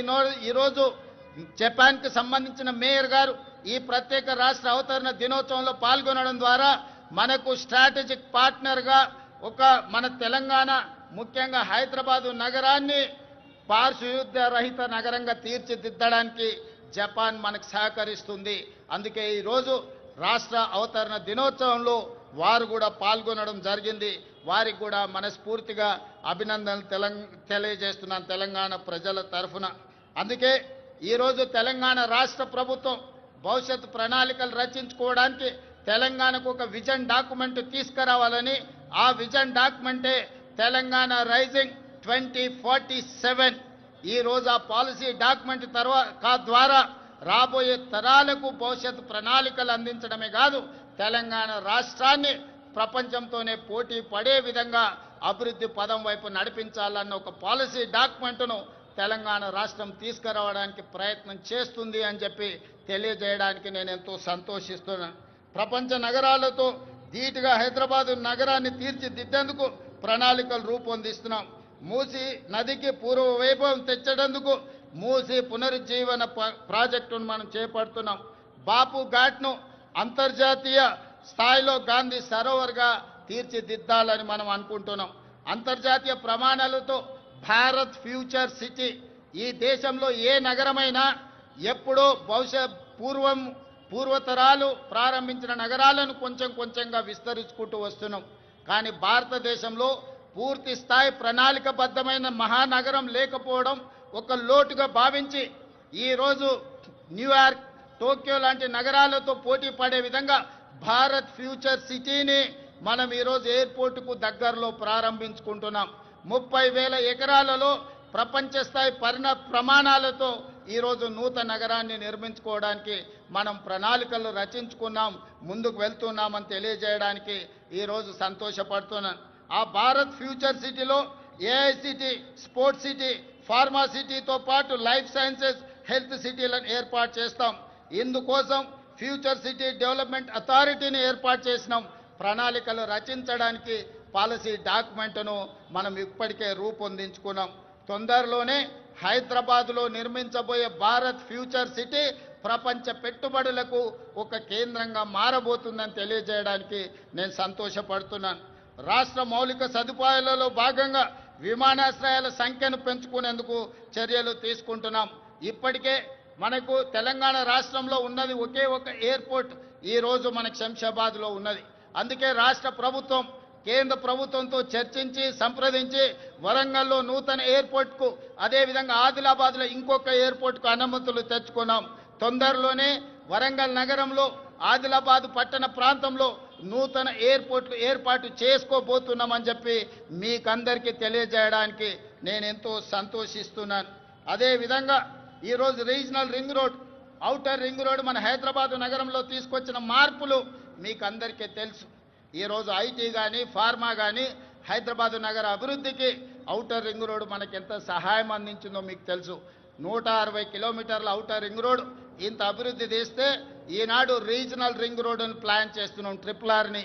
ఈరోజు జపాన్కి సంబంధించిన మేయర్ గారు ఈ ప్రత్యేక రాష్ట్ర అవతరణ దినోత్సవంలో పాల్గొనడం ద్వారా మనకు స్ట్రాటజిక్ పార్ట్నర్గా మన తెలంగాణ ముఖ్యంగా హైదరాబాదు నగరాన్ని పారిశుద్ధ్య రహిత నగరంగా తీర్చిదిద్దడానికి జపాన్ మనకు సహకరిస్తుంది. అందుకే ఈరోజు రాష్ట్ర అవతరణ దినోత్సవంలో వారు కూడా పాల్గొనడం జరిగింది. వారికి కూడా మనస్ఫూర్తిగా అభినందనలు తెలియజేస్తున్నాను తెలంగాణ ప్రజల తరఫున. అందుకే ఈరోజు తెలంగాణ రాష్ట్ర ప్రభుత్వం భవిష్యత్తు ప్రణాళికలు రచించుకోవడానికి తెలంగాణకు ఒక విజన్ డాక్యుమెంట్ తీసుకురావాలని, ఆ విజన్ డాక్యుమెంటే తెలంగాణ రైజింగ్ 2047. ఈరోజు ఆ పాలసీ డాక్యుమెంట్ ద్వారా రాబోయే తరాలకు భవిష్యత్తు ప్రణాళికలు అందించడమే కాదు, తెలంగాణ రాష్ట్రాన్ని ప్రపంచంతోనే పోటీ పడే విధంగా అభివృద్ధి పదం వైపు నడిపించాలన్న ఒక పాలసీ డాక్యుమెంట్ను తెలంగాణ రాష్ట్రం తీసుకురావడానికి ప్రయత్నం చేస్తుంది అని చెప్పి తెలియజేయడానికి నేను ఎంతో సంతోషిస్తున్నాను. ప్రపంచ నగరాలతో ధీటుగా హైదరాబాదు నగరాన్ని తీర్చిదిద్దేందుకు ప్రణాళికలు రూపొందిస్తున్నాం. మూసీ నదికి పూర్వ వైభవం తెచ్చేందుకు మూసీ పునరుజ్జీవన ప్రాజెక్టును మనం చేపడుతున్నాం. బాపు ఘాట్ను అంతర్జాతీయ స్థాయిలో గాంధీ సరోవర్గా తీర్చిదిద్దాలని మనం అనుకుంటున్నాం. అంతర్జాతీయ ప్రమాణాలతో భారత్ ఫ్యూచర్ సిటీ, ఈ దేశంలో ఏ నగరమైనా ఎప్పుడో బహుశా పూర్వతరాలు ప్రారంభించిన నగరాలను కొంచెం కొంచెంగా విస్తరించుకుంటూ వస్తున్నాం. కానీ భారతదేశంలో పూర్తి స్థాయి ప్రణాళికబద్ధమైన మహానగరం లేకపోవడం ఒక లోటుగా భావించి ఈరోజు న్యూయార్క్, టోక్యో లాంటి నగరాలతో పోటీ పడే విధంగా భారత్ ఫ్యూచర్ సిటీని మనం ఈరోజు ఎయిర్పోర్టుకు దగ్గరలో ప్రారంభించుకుంటున్నాం. 30,000 ఎకరాలలో ప్రపంచ స్థాయి ప్రమాణాలతో ఈరోజు నూతన నగరాన్ని నిర్మించుకోవడానికి మనం ప్రణాళికలు రచించుకున్నాం, ముందుకు వెళ్తున్నామని తెలియజేయడానికి ఈరోజు సంతోషపడుతున్నాను. ఆ భారత్ ఫ్యూచర్ సిటీలో ఏఐసిటీ, స్పోర్ట్స్ సిటీ, ఫార్మా సిటీతో పాటు లైఫ్ సైన్సెస్, హెల్త్ సిటీలను ఏర్పాటు చేస్తాం. ఇందుకోసం ఫ్యూచర్ సిటీ డెవలప్మెంట్ అథారిటీని ఏర్పాటు చేసినాం. ప్రణాళికలు రచించడానికి పాలసీ డాక్యుమెంట్ను మనం ఇప్పటికే రూపొందించుకున్నాం. తొందరలోనే హైదరాబాద్లో నిర్మించబోయే భారత్ ఫ్యూచర్ సిటీ ప్రపంచ పెట్టుబడులకు ఒక కేంద్రంగా మారబోతుందని తెలియజేయడానికి నేను సంతోషపడుతున్నాను. రాష్ట్ర మౌలిక సదుపాయాలలో భాగంగా విమానాశ్రయాల సంఖ్యను పెంచుకునేందుకు చర్యలు తీసుకుంటున్నాం. ఇప్పటికే మనకు తెలంగాణ రాష్ట్రంలో ఉన్నది ఒకే ఒక ఎయిర్పోర్ట్ ఈరోజు మనకు శంషాబాద్లో ఉన్నది. అందుకే రాష్ట్ర ప్రభుత్వం కేంద్ర ప్రభుత్వంతో చర్చించి సంప్రదించి వరంగల్లో నూతన ఎయిర్పోర్ట్కు, అదేవిధంగా ఆదిలాబాద్లో ఇంకొక ఎయిర్పోర్ట్కు అనుమతులు తెచ్చుకున్నాం. తొందరలోనే వరంగల్ నగరంలో, ఆదిలాబాద్ పట్టణ ప్రాంతంలో నూతన ఎయిర్పోర్ట్లు ఏర్పాటు చేసుకోబోతున్నామని చెప్పి మీకందరికీ తెలియజేయడానికి నేను ఎంతో సంతోషిస్తున్నాను. అదేవిధంగా ఈరోజు regional ring road, outer ring road మన హైదరాబాద్ నగరంలో తీసుకొచ్చిన మార్పులు మీకు అందరికీ తెలుసు. ఈరోజు ఐటీ కానీ, ఫార్మా కానీ హైదరాబాద్ నగర అభివృద్ధికి ఔటర్ రింగ్ రోడ్ మనకి ఎంత సహాయం అందించిందో మీకు తెలుసు. 160 కిలోమీటర్ల ఔటర్ రింగ్ రోడ్ ఇంత అభివృద్ధి చేస్తే ఈనాడు రీజనల్ రింగ్ రోడ్డును ప్లాన్ చేస్తున్నాం. RRRని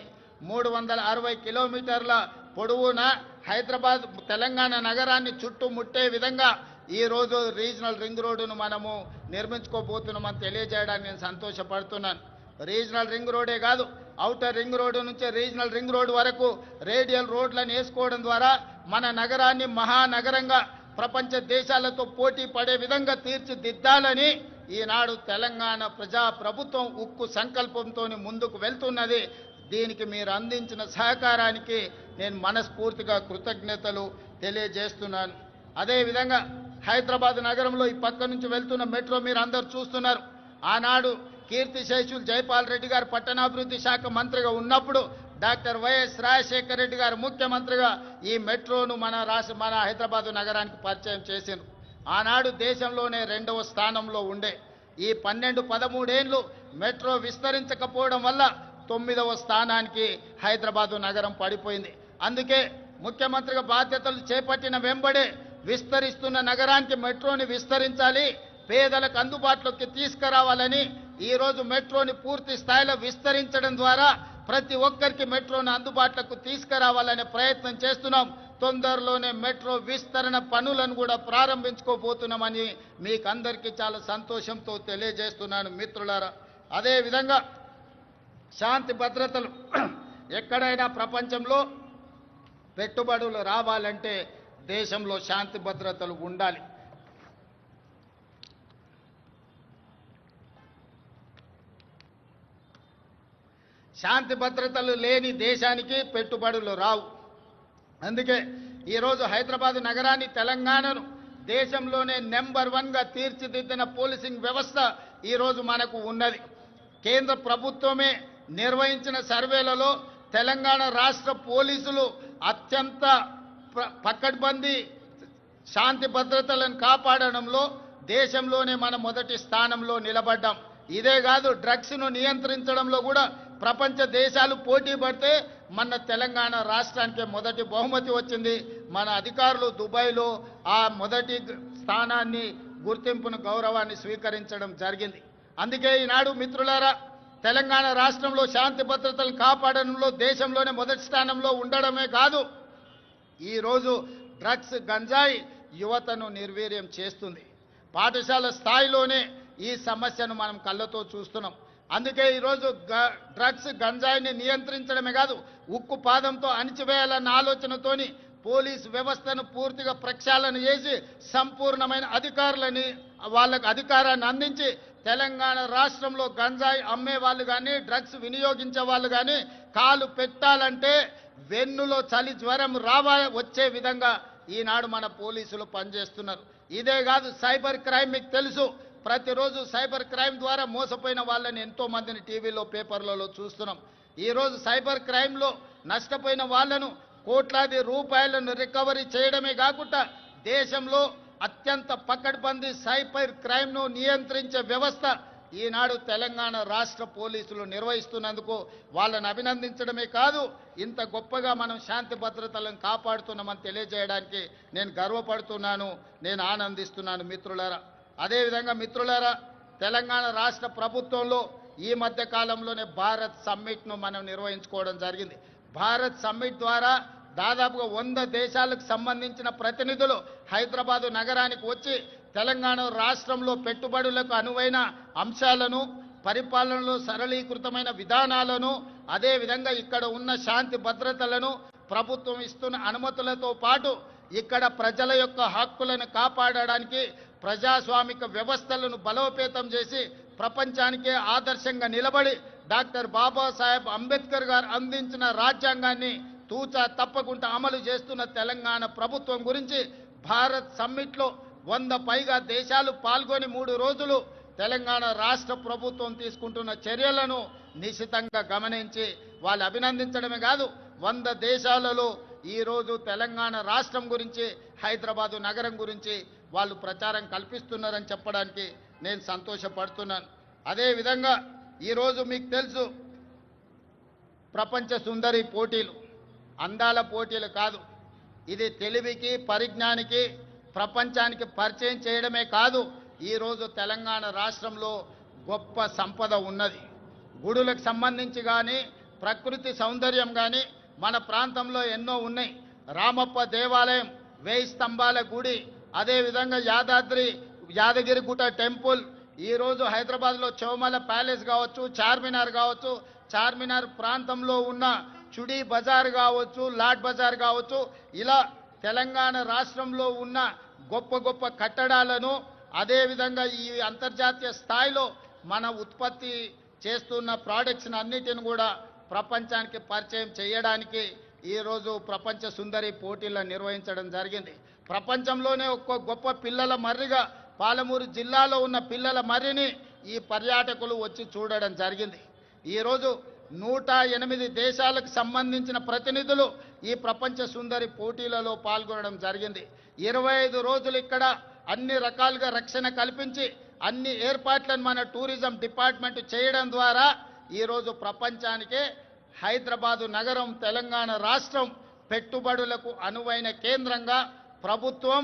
360 కిలోమీటర్ల పొడవున హైదరాబాద్ తెలంగాణ నగరాన్ని చుట్టుముట్టే విధంగా ఈరోజు రీజనల్ రింగ్ రోడ్డును మనము నిర్మించుకోబోతున్నామని తెలియజేయడానికి నేను సంతోషపడుతున్నాను. రీజనల్ రింగ్ రోడే కాదు, ఔటర్ రింగ్ రోడ్డు నుంచి రీజనల్ రింగ్ రోడ్ వరకు రేడియల్ రోడ్లను వేసుకోవడం ద్వారా మన నగరాన్ని మహానగరంగా ప్రపంచ దేశాలతో పోటీ పడే విధంగా తీర్చిదిద్దాలని ఈనాడు తెలంగాణ ప్రభుత్వం ఉక్కు సంకల్పంతో ముందుకు వెళ్తున్నది. దీనికి మీరు అందించిన సహకారానికి నేను మనస్ఫూర్తిగా కృతజ్ఞతలు తెలియజేస్తున్నాను. అదేవిధంగా హైదరాబాద్ నగరంలో ఈ పక్క నుంచి వెళ్తున్న మెట్రో మీరు అందరూ చూస్తున్నారు. ఆనాడు కీర్తిశేషులు జైపాల్ రెడ్డి గారు పట్టణాభివృద్ధి శాఖ మంత్రిగా ఉన్నప్పుడు డాక్టర్ వైఎస్ రాజశేఖర రెడ్డి గారు ముఖ్యమంత్రిగా ఈ మెట్రోను మన హైదరాబాద్ నగరానికి పరిచయం చేశారు. ఆనాడు దేశంలోనే 2వ స్థానంలో ఉండే ఈ 12-13 ఏళ్ళు మెట్రో విస్తరించకపోవడం వల్ల 9వ స్థానానికి హైదరాబాదు నగరం పడిపోయింది. అందుకే ముఖ్యమంత్రిగా బాధ్యతలు చేపట్టిన వెంబడే విస్తరిస్తున్న నగరానికి మెట్రోని విస్తరించాలి, పేదలకు అందుబాటులోకి తీసుకురావాలని ఈరోజు మెట్రోని పూర్తి స్థాయిలో విస్తరించడం ద్వారా ప్రతి ఒక్కరికి మెట్రోని అందుబాటులోకి తీసుకురావాలనే ప్రయత్నం చేస్తున్నాం. తొందరలోనే మెట్రో విస్తరణ పనులను కూడా ప్రారంభించుకోబోతున్నామని మీకు అందరికీ చాలా సంతోషంతో తెలియజేస్తున్నాను మిత్రులారా. అదేవిధంగా శాంతి భద్రతలు ఎక్కడైనా ప్రపంచంలో పెట్టుబడులు రావాలంటే దేశంలో శాంతి భద్రతలు ఉండాలి. శాంతి భద్రతలు లేని దేశానికి పెట్టుబడులు రావు. అందుకే ఈరోజు హైదరాబాద్ నగరాన్ని, తెలంగాణను దేశంలోనే నెంబర్ 1గా తీర్చిదిద్దిన పోలీసింగ్ వ్యవస్థ ఈరోజు మనకు ఉన్నది. కేంద్ర ప్రభుత్వమే నిర్వహించిన సర్వేలలో తెలంగాణ రాష్ట్ర పోలీసులు అత్యంత పకడ్బందీ శాంతి భద్రతలను కాపాడడంలో దేశంలోనే మన మొదటి స్థానంలో నిలబడ్డాం. ఇదే కాదు, డ్రగ్స్ను నియంత్రించడంలో కూడా ప్రపంచ దేశాలు పోటీ పడితే మన తెలంగాణ రాష్ట్రానికి మొదటి బహుమతి వచ్చింది. మన అధికారులు దుబాయ్లో ఆ మొదటి స్థానాన్ని, గుర్తింపును, గౌరవాన్ని స్వీకరించడం జరిగింది. అందుకే ఈనాడు మిత్రులారా, తెలంగాణ రాష్ట్రంలో శాంతి భద్రతలను కాపాడడంలో దేశంలోనే మొదటి స్థానంలో ఉండడమే కాదు, ఈరోజు డ్రగ్స్, గంజాయి యువతను నిర్వీర్యం చేస్తుంది. పాఠశాల స్థాయిలోనే ఈ సమస్యను మనం కళ్ళతో చూస్తున్నాం. అందుకే ఈరోజు డ్రగ్స్, గంజాయిని నియంత్రించడమే కాదు, ఉక్కు పాదంతో అణిచివేయాలన్న ఆలోచనతోని పోలీస్ వ్యవస్థను పూర్తిగా ప్రక్షాళన చేసి సంపూర్ణమైన వాళ్ళకు అధికారాన్ని అందించి తెలంగాణ రాష్ట్రంలో గంజాయి అమ్మే వాళ్ళు కానీ, డ్రగ్స్ వినియోగించే వాళ్ళు కానీ కాలు పెట్టాలంటే వెన్నులో చలి జ్వరం వచ్చే విధంగా ఈనాడు మన పోలీసులు పనిచేస్తున్నారు. ఇదే కాదు, సైబర్ క్రైమ్ మీకు తెలుసు. ప్రతిరోజు సైబర్ క్రైమ్ ద్వారా మోసపోయిన వాళ్ళని ఎంతో మందిని టీవీలో, పేపర్లలో చూస్తున్నాం. ఈరోజు సైబర్ క్రైమ్లో నష్టపోయిన వాళ్ళను కోట్లాది రూపాయలను రికవరీ చేయడమే కాకుండా దేశంలో అత్యంత పకడ్బందీ సైబర్ క్రైమ్ను నియంత్రించే వ్యవస్థ ఈనాడు తెలంగాణ రాష్ట్ర పోలీసులు నిర్వహిస్తున్నందుకు వాళ్ళని అభినందించడమే కాదు, ఇంత గొప్పగా మనం శాంతి భద్రతలను కాపాడుతున్నామని తెలియజేయడానికి నేను గర్వపడుతున్నాను, నేను ఆనందిస్తున్నాను మిత్రులారా. అదేవిధంగా మిత్రులారా, తెలంగాణ రాష్ట్ర ప్రభుత్వంలో ఈ మధ్య కాలంలోనే భారత్ సమ్మిట్ను మనం నిర్వహించుకోవడం జరిగింది. భారత్ సమ్మిట్ ద్వారా దాదాపుగా 100 దేశాలకు సంబంధించిన ప్రతినిధులు హైదరాబాదు నగరానికి వచ్చి తెలంగాణ రాష్ట్రంలో పెట్టుబడులకు అనువైన అంశాలను, పరిపాలనలో సరళీకృతమైన విధానాలను, అదేవిధంగా ఇక్కడ ఉన్న శాంతి భద్రతలను, ప్రభుత్వం ఇస్తున్న అనుమతులతో పాటు ఇక్కడ ప్రజల యొక్క హక్కులను కాపాడడానికి ప్రజాస్వామిక వ్యవస్థలను బలోపేతం చేసి ప్రపంచానికే ఆదర్శంగా నిలబడి డాక్టర్ బాబాసాహెబ్ అంబేద్కర్ గారు అందించిన రాజ్యాంగాన్ని తూచా తప్పకుండా అమలు చేస్తున్న తెలంగాణ ప్రభుత్వం గురించి భారత్ సమ్మిట్లో 100 పైగా దేశాలు పాల్గొని 3 రోజులు తెలంగాణ రాష్ట్ర ప్రభుత్వం తీసుకుంటున్న చర్యలను నిశితంగా గమనించి వాళ్ళు అభినందించడమే కాదు, 100 దేశాలలో ఈరోజు తెలంగాణ రాష్ట్రం గురించి, హైదరాబాదు నగరం గురించి వాళ్ళు ప్రచారం కల్పిస్తున్నారని చెప్పడానికి నేను సంతోషపడుతున్నాను. అదేవిధంగా ఈరోజు మీకు తెలుసు, ప్రపంచ సుందరి పోటీలు అందాల పోటీలు కాదు, ఇది తెలివికి, పరిజ్ఞానికి, ప్రపంచానికి పరిచయం చేయడమే కాదు, ఈరోజు తెలంగాణ రాష్ట్రంలో గొప్ప సంపద ఉన్నది. గుడులకు సంబంధించి కానీ, ప్రకృతి సౌందర్యం కానీ మన ప్రాంతంలో ఎన్నో ఉన్నాయి. రామప్ప దేవాలయం, 1000 స్తంభాల గుడి, అదేవిధంగా యాదగిరిగుట్ట టెంపుల్, ఈరోజు హైదరాబాద్లో చౌమల ప్యాలెస్ కావచ్చు, చార్మినార్ కావచ్చు, చార్మినార్ ప్రాంతంలో ఉన్న చుడీ బజార్ కావచ్చు, లాడ్ బజార్ కావచ్చు, ఇలా తెలంగాణ రాష్ట్రంలో ఉన్న గొప్ప గొప్ప కట్టడాలను, అదేవిధంగా ఈ అంతర్జాతీయ స్థాయిలో మన ఉత్పత్తి చేస్తున్న ప్రోడక్ట్స్ని అన్నిటిని కూడా ప్రపంచానికి పరిచయం చేయడానికి ఈరోజు ప్రపంచ సుందరి పోటీలను నిర్వహించడం జరిగింది. ప్రపంచంలోనే ఒక గొప్ప పిల్లల మర్రిగా పాలమూరు జిల్లాలో ఉన్న పిల్లల మర్రిని ఈ పర్యాటకులు వచ్చి చూడడం జరిగింది. ఈరోజు 108 దేశాలకు సంబంధించిన ప్రతినిధులు ఈ ప్రపంచ సుందరి పోటీలలో పాల్గొనడం జరిగింది. 25 రోజులు ఇక్కడ అన్ని రకాలుగా రక్షణ కల్పించి అన్ని ఏర్పాట్లను మన టూరిజం డిపార్ట్మెంట్ చేయడం ద్వారా ఈరోజు ప్రపంచానికే హైదరాబాదు నగరం, తెలంగాణ రాష్ట్రం పెట్టుబడులకు అనువైన కేంద్రంగా ప్రభుత్వం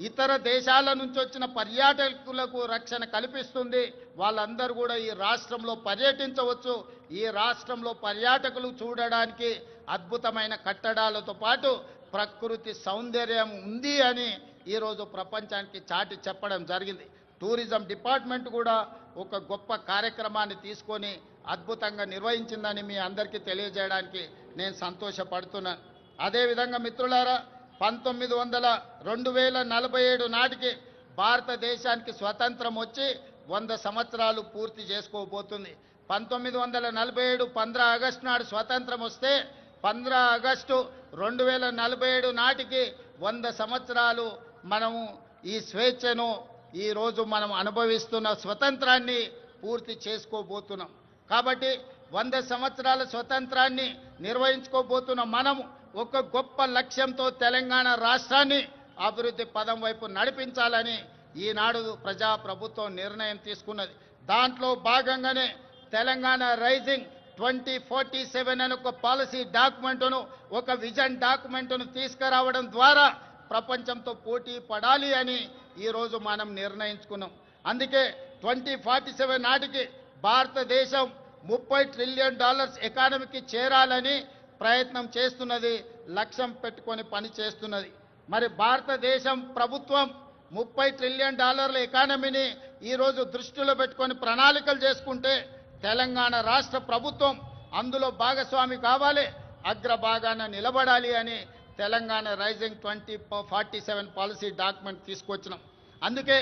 ఇతర దేశాల నుంచి వచ్చిన పర్యాటకులకు రక్షణ కల్పిస్తుంది. వాళ్ళందరూ కూడా ఈ రాష్ట్రంలో పర్యటించవచ్చు. ఈ రాష్ట్రంలో పర్యాటకులు చూడడానికి అద్భుతమైన కట్టడాలతో పాటు ప్రకృతి సౌందర్యం ఉంది అని ఈరోజు ప్రపంచానికి చాటి చెప్పడం జరిగింది. టూరిజం డిపార్ట్మెంట్ కూడా ఒక గొప్ప కార్యక్రమాన్ని తీసుకొని అద్భుతంగా నిర్వహించిందని మీ అందరికీ తెలియజేయడానికి నేను సంతోషపడుతున్నాను. అదేవిధంగా మిత్రులారా, 2047 నాటికి భారతదేశానికి స్వతంత్రం వచ్చి 100 సంవత్సరాలు పూర్తి చేసుకోబోతుంది. 1947 15 ఆగస్టు నాడు స్వతంత్రం వస్తే 15 ఆగస్టు 2047 నాటికి 100 సంవత్సరాలు మనము ఈ స్వేచ్ఛను ఈరోజు మనం అనుభవిస్తున్న స్వతంత్రాన్ని పూర్తి చేసుకోబోతున్నాం. కాబట్టి 100 సంవత్సరాల స్వతంత్రాన్ని నిర్వహించుకోబోతున్న మనము ఒక గొప్ప లక్ష్యంతో తెలంగాణ రాష్ట్రాన్ని అభివృద్ధి పదం వైపు నడిపించాలని ఈనాడు ప్రజాప్రభుత్వం నిర్ణయం తీసుకున్నది. దాంట్లో భాగంగానే తెలంగాణ రైజింగ్ 2047 అనే ఒక పాలసీ డాక్యుమెంటును, ఒక విజన్ డాక్యుమెంటును తీసుకురావడం ద్వారా ప్రపంచంతో పోటీ పడాలి అని ఈరోజు మనం నిర్ణయించుకున్నాం. అందుకే 2047 నాటికి భారతదేశం $30 ట్రిలియన్ ఎకానమీకి చేరాలని ప్రయత్నం చేస్తున్నది, లక్ష్యం పెట్టుకొని పని చేస్తున్నది. మరి భారతదేశం ప్రభుత్వం $30 ట్రిలియన్ ఎకానమీని ఈరోజు దృష్టిలో పెట్టుకొని ప్రణాళికలు చేసుకుంటే తెలంగాణ రాష్ట్ర ప్రభుత్వం అందులో భాగస్వామి కావాలి, అగ్రభాగాన నిలబడాలి అని తెలంగాణ రైజింగ్ 2047 పాలసీ డాక్యుమెంట్ తీసుకొచ్చినాం. అందుకే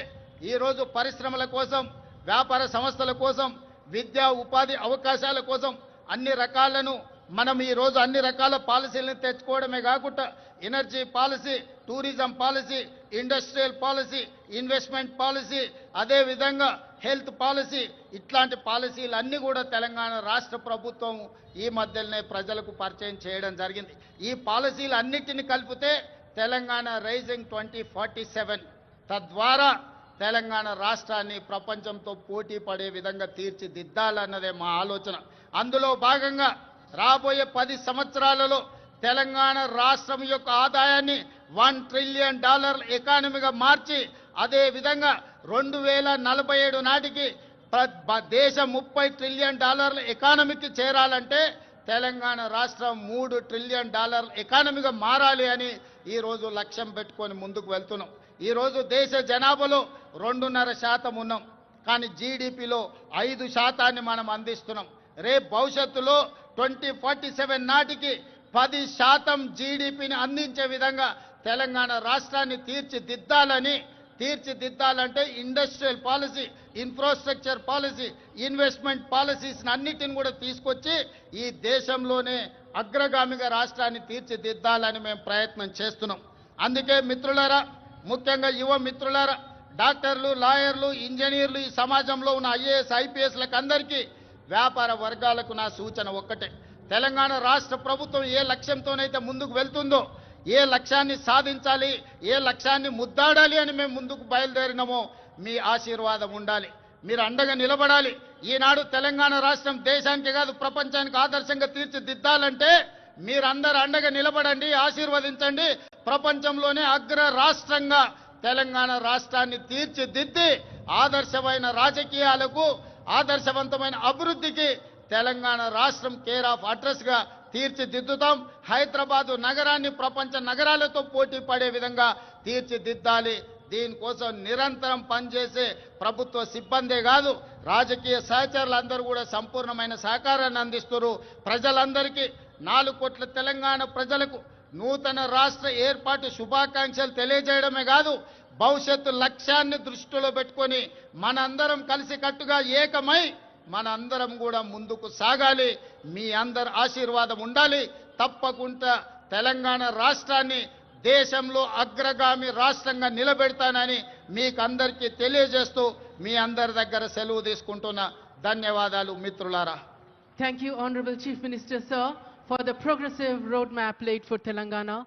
ఈరోజు పరిశ్రమల కోసం, వ్యాపార సంస్థల కోసం, విద్యా ఉపాధి అవకాశాల కోసం అన్ని రకాలను మనం ఈరోజు అన్ని రకాల పాలసీలను తెచ్చుకోవడమే కాకుండా energy policy, tourism policy, industrial policy, investment policy, అదేవిధంగా హెల్త్ పాలసీ, ఇట్లాంటి పాలసీలు అన్నీ కూడా తెలంగాణ రాష్ట్ర ప్రభుత్వం ఈ మధ్యలోనే ప్రజలకు పరిచయం చేయడం జరిగింది. ఈ పాలసీలు అన్నిటిని కలిపితే తెలంగాణ రైజింగ్ 2047 తద్వారా తెలంగాణ రాష్ట్రాన్ని ప్రపంచంతో పోటీ పడే విధంగా తీర్చిదిద్దాలన్నదే మా ఆలోచన. అందులో భాగంగా రాబోయే 10 సంవత్సరాలలో తెలంగాణ రాష్ట్రం యొక్క ఆదాయాన్ని $1 ట్రిలియన్ ఎకానమీగా మార్చి అదే విధంగా 2047 నాటికి దేశం $30 ట్రిలియన్ ఎకానమీకి చేరాలంటే తెలంగాణ రాష్ట్రం $3 ట్రిలియన్ ఎకానమీగా మారాలి అని ఈరోజు లక్ష్యం పెట్టుకొని ముందుకు వెళ్తున్నాం. ఈరోజు దేశ జనాభాలో 2.5% ఉన్నాం, కానీ జీడిపిలో 5% మనం అందిస్తున్నాం. రేపు భవిష్యత్తులో 2047 నాటికి 10% జీడిపిని అందించే విధంగా తెలంగాణ రాష్ట్రాన్ని తీర్చిదిద్దాలంటే industrial policy, infrastructure policy, investment policies అన్నిటిని కూడా తీసుకొచ్చి ఈ దేశంలోనే అగ్రగామిగా రాష్ట్రాన్ని తీర్చిదిద్దాలని మేము ప్రయత్నం చేస్తున్నాం. అందుకే మిత్రులారా, ముఖ్యంగా యువ మిత్రులారా, డాక్టర్లు, లాయర్లు, ఇంజనీర్లు, ఈ సమాజంలో ఉన్న ఐఏఎస్, ఐపీఎస్లకు అందరికీ, వ్యాపార వర్గాలకు నా సూచన ఒక్కటే. తెలంగాణ రాష్ట్ర ప్రభుత్వం ఏ లక్ష్యంతోనైతే ముందుకు వెళ్తుందో, ఏ లక్ష్యాన్ని సాధించాలి, ఏ లక్ష్యాన్ని ముద్దాడాలి అని మేము ముందుకు బయలుదేరినామో మీ ఆశీర్వాదం ఉండాలి, మీరు అండగా నిలబడాలి. ఈనాడు తెలంగాణ రాష్ట్రం దేశానికి కాదు ప్రపంచానికి ఆదర్శంగా తీర్చిదిద్దాలంటే మీరందరూ అండగా నిలబడండి, ఆశీర్వదించండి. ప్రపంచంలోనే అగ్ర రాష్ట్రంగా తెలంగాణ రాష్ట్రాన్ని తీర్చిదిద్ది ఆదర్శమైన రాజకీయాలకు, ఆదర్శవంతమైన అభివృద్ధికి తెలంగాణ రాష్ట్రం కేర్ ఆఫ్ అడ్రస్గా తీర్చిదిద్దుతాం. హైదరాబాదు నగరాన్ని ప్రపంచ నగరాలతో పోటీ పడే విధంగా తీర్చిదిద్దాలి. దీనికోసం నిరంతరం పనిచేసే ప్రభుత్వ సిబ్బందే కాదు, రాజకీయ సహచరులందరూ కూడా సంపూర్ణమైన సహకారాన్ని అందిస్తున్నారు. ప్రజలందరికీ 4 కోట్ల తెలంగాణ ప్రజలకు నూతన రాష్ట్ర ఏర్పాటు శుభాకాంక్షలు తెలియజేయడమే కాదు, భవిష్యత్తు లక్ష్యాన్ని దృష్టిలో పెట్టుకొని మనందరం కలిసికట్టుగా ఏకమై మనందరం కూడా ముందుకు సాగాలి. మీ అందరి ఆశీర్వాదం ఉండాలి. తప్పకుండా తెలంగాణ రాష్ట్రాన్ని దేశంలో అగ్రగామి రాష్ట్రంగా నిలబెడతానని మీకు అందరికీ తెలియజేస్తూ మీ అందరి దగ్గర సెలవు తీసుకుంటున్నా. ధన్యవాదాలు మిత్రులారా. Thank you, Honorable Chief Minister, sir, for the progressive roadmap laid for Telangana.